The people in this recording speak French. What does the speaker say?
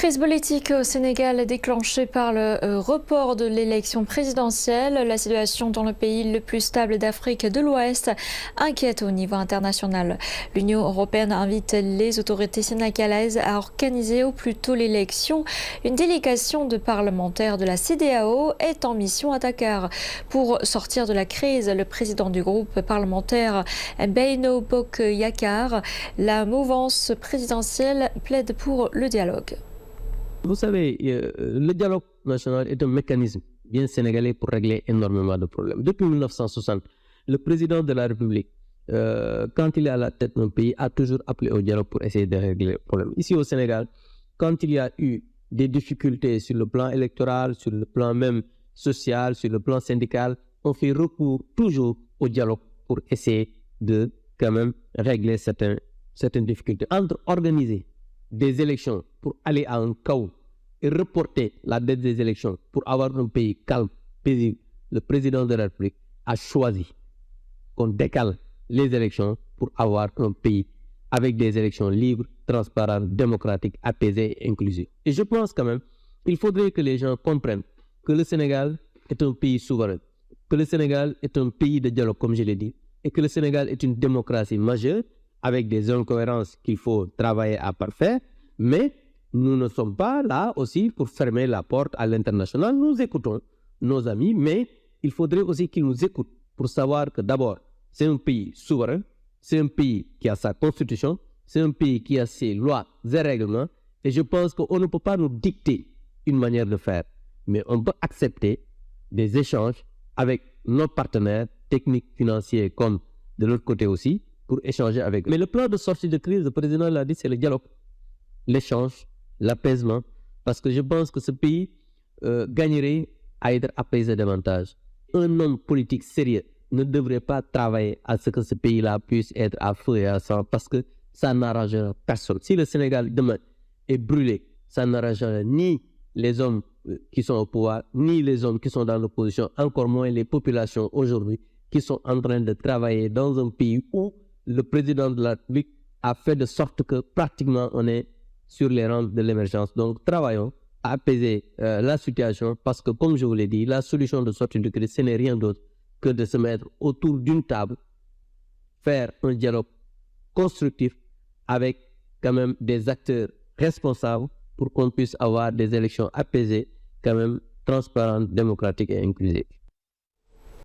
Crise politique au Sénégal déclenchée par le report de l'élection présidentielle. La situation dans le pays le plus stable d'Afrique de l'Ouest inquiète au niveau international. L'Union européenne invite les autorités sénégalaises à organiser au plus tôt l'élection. Une délégation de parlementaires de la CEDEAO est en mission à Dakar. Pour sortir de la crise, le président du groupe parlementaire Beino Bokk Yakaar, la mouvance présidentielle plaide pour le dialogue. Vous savez, le dialogue national est un mécanisme bien sénégalais pour régler énormément de problèmes. Depuis 1960, le président de la République, quand il est à la tête d'un pays, a toujours appelé au dialogue pour essayer de régler les problèmes. Ici au Sénégal, quand il y a eu des difficultés sur le plan électoral, sur le plan même social, sur le plan syndical, on fait recours toujours au dialogue pour essayer de quand même régler certaines difficultés. Entre organiser des élections pour aller à un chaos et reporter la date des élections pour avoir un pays calme, paisible, le président de la République a choisi qu'on décale les élections pour avoir un pays avec des élections libres, transparentes, démocratiques, apaisées et inclusives. Et je pense quand même qu'il faudrait que les gens comprennent que le Sénégal est un pays souverain, que le Sénégal est un pays de dialogue, comme je l'ai dit, et que le Sénégal est une démocratie majeure avec des incohérences qu'il faut travailler à parfaire, mais nous ne sommes pas là aussi pour fermer la porte à l'international. Nous écoutons nos amis, mais il faudrait aussi qu'ils nous écoutent pour savoir que d'abord, c'est un pays souverain, c'est un pays qui a sa constitution, c'est un pays qui a ses lois et règlements, et je pense qu'on ne peut pas nous dicter une manière de faire, mais on peut accepter des échanges avec nos partenaires techniques, financiers, comme de l'autre côté aussi, pour échanger avec eux. Mais le plan de sortie de crise, le président l'a dit, c'est le dialogue, l'échange, l'apaisement, parce que je pense que ce pays gagnerait à être apaisé davantage. Un homme politique sérieux ne devrait pas travailler à ce que ce pays-là puisse être à feu et à sang, parce que ça n'arrangera personne. Si le Sénégal demain est brûlé, ça n'arrangera ni les hommes qui sont au pouvoir, ni les hommes qui sont dans l'opposition, encore moins les populations aujourd'hui qui sont en train de travailler dans un pays où le président de la République a fait de sorte que pratiquement on est sur les rangs de l'émergence. Donc travaillons à apaiser la situation, parce que comme je vous l'ai dit, la solution de sortie de crise, ce n'est rien d'autre que de se mettre autour d'une table, faire un dialogue constructif avec quand même des acteurs responsables pour qu'on puisse avoir des élections apaisées, quand même transparentes, démocratiques et inclusives.